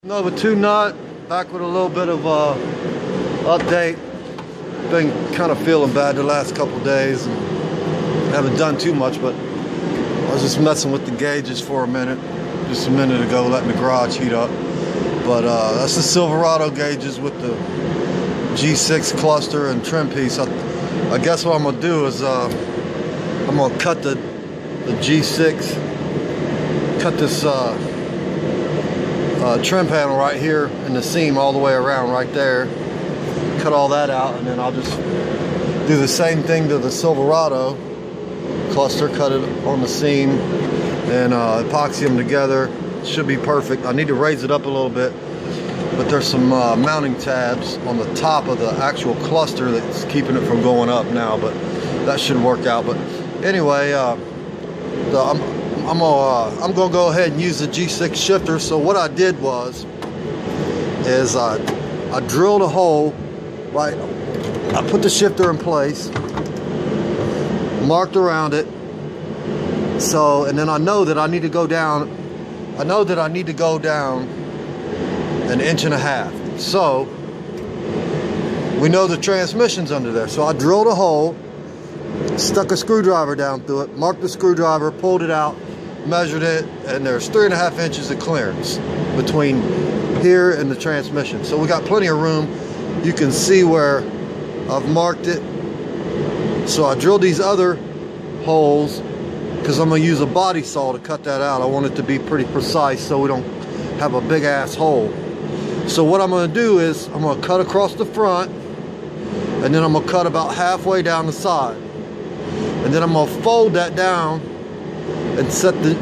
Number 2 nut, back with a little bit of update. Been kind of feeling bad the last couple days and haven't done too much, but I was just messing with the gauges for a minute, just a minute ago, letting the garage heat up. But that's the Silverado gauges with the G6 cluster and trim piece. I guess what I'm gonna do is I'm gonna cut the G6, cut this trim panel right here in the seam all the way around right there, cut all that out, and then I'll just do the same thing to the Silverado cluster, cut it on the seam and epoxy them together. Should be perfect. I need to raise it up a little bit, but there's some mounting tabs on the top of the actual cluster that's keeping it from going up now, but that should work out. But anyway, I'm gonna go ahead and use the G6 shifter. So what I did is I drilled a hole, right? I put the shifter in place, marked around it. So, and then I know that I need to go down. I know that I need to go down 1.5 inches. So we know the transmission's under there. So I drilled a hole, stuck a screwdriver down through it, marked the screwdriver, pulled it out, measured it, and there's 3.5 inches of clearance between here and the transmission. So we got plenty of room. You can see where I've marked it. So I drilled these other holes because I'm gonna use a body saw to cut that out. I want it to be pretty precise so we don't have a big ass hole. So what I'm gonna do is I'm gonna cut across the front, and then I'm gonna cut about halfway down the side. And then I'm gonna fold that down and set the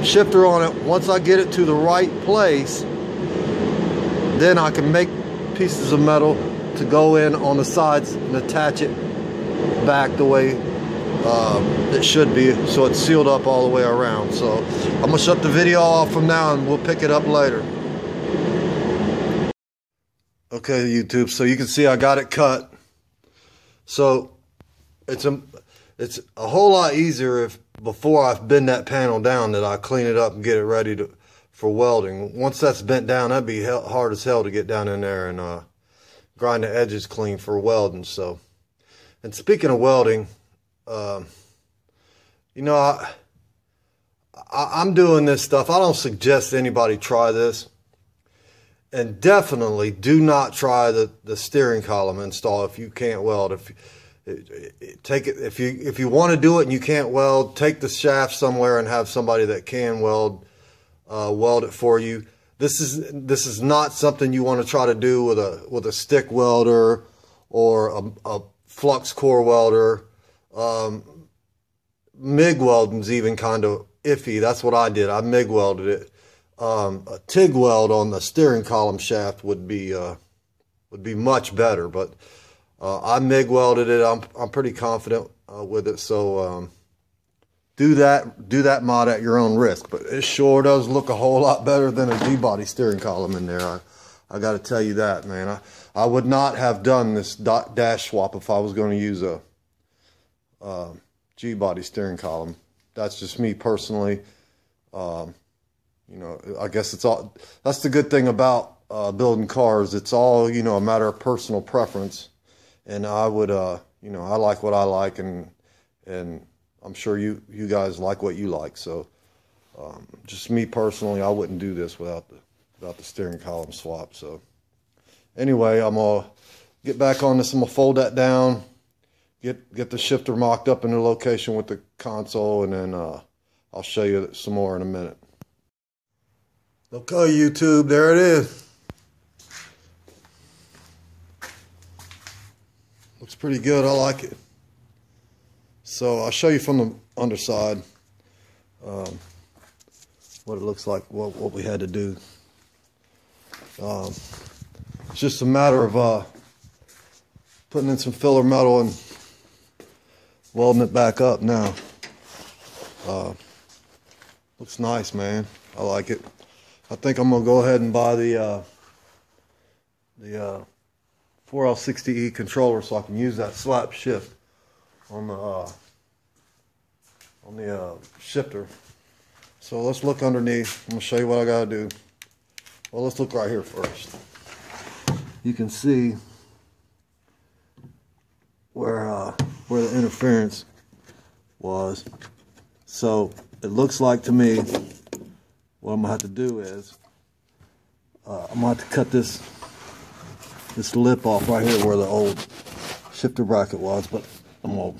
shifter on it. Once I get it to the right place, then I can make pieces of metal to go in on the sides and attach it back the way it should be, so it's sealed up all the way around. So I'm gonna shut the video off from now and we'll pick it up later. Okay, YouTube, so you can see I got it cut. So it's a whole lot easier if before I bend that panel down that I clean it up and get it ready for welding. Once that's bent down, that'd be hard as hell to get down in there and grind the edges clean for welding. So, and speaking of welding, you know, I'm doing this stuff. I don't suggest anybody try this. And definitely do not try the steering column install if you can't weld. If you want to do it and you can't weld, take the shaft somewhere and have somebody that can weld it for you. This is not something you want to try to do with a stick welder or a flux core welder. MIG welding's even kind of iffy. That's what I did. I MIG welded it. A TIG weld on the steering column shaft would be much better, but I MIG welded it. I'm pretty confident with it. So do that mod at your own risk. But it sure does look a whole lot better than a G-body steering column in there. I got to tell you that, man. I would not have done this dash swap if I was going to use a G-body steering column. That's just me personally. You know, I guess that's the good thing about building cars. It's all, you know, a matter of personal preference. And I would, you know, I like what I like, and I'm sure you guys like what you like. So, just me personally, I wouldn't do this without the steering column swap. So, anyway, I'm gonna get back on this. I'm gonna fold that down, get the shifter mocked up in the location with the console, and then I'll show you some more in a minute. Okay, YouTube, there it is. Looks pretty good. I like it. So I'll show you from the underside what it looks like, what we had to do. It's just a matter of putting in some filler metal and welding it back up now. Looks nice, man. I like it. I think I'm gonna go ahead and buy the 4L60E controller so I can use that slap shift on the shifter. So let's look underneath. I'm gonna show you what I gotta do. Well, let's look right here first. You can see where the interference was. So it looks like to me, what I'm gonna have to do is I'm gonna have to cut this lip off right here where the old shifter bracket was. But I'm gonna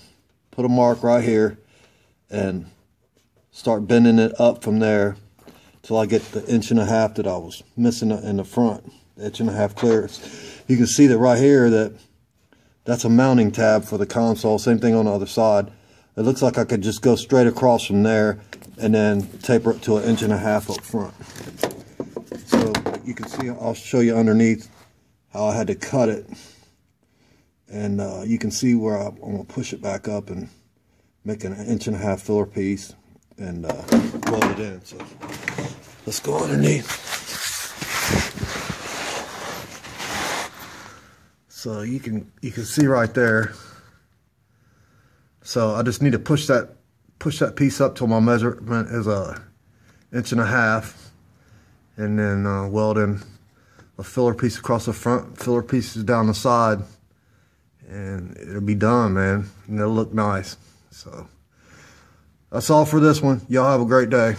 put a mark right here and start bending it up from there till I get the 1.5 inches that I was missing in the front, the 1.5 inch clearance. You can see that right here that's a mounting tab for the console. Same thing on the other side. It looks like I could just go straight across from there and then taper it to 1.5 inches up front. So you can see, I'll show you underneath how I had to cut it. And you can see where I'm going to push it back up and make an 1.5 inch filler piece and weld it in. So let's go underneath. So you can see right there. So I just need to push that piece up till my measurement is 1.5 inches, and then weld in a filler piece across the front, filler pieces down the side, and it'll be done, man. And it'll look nice. So that's all for this one. Y'all have a great day.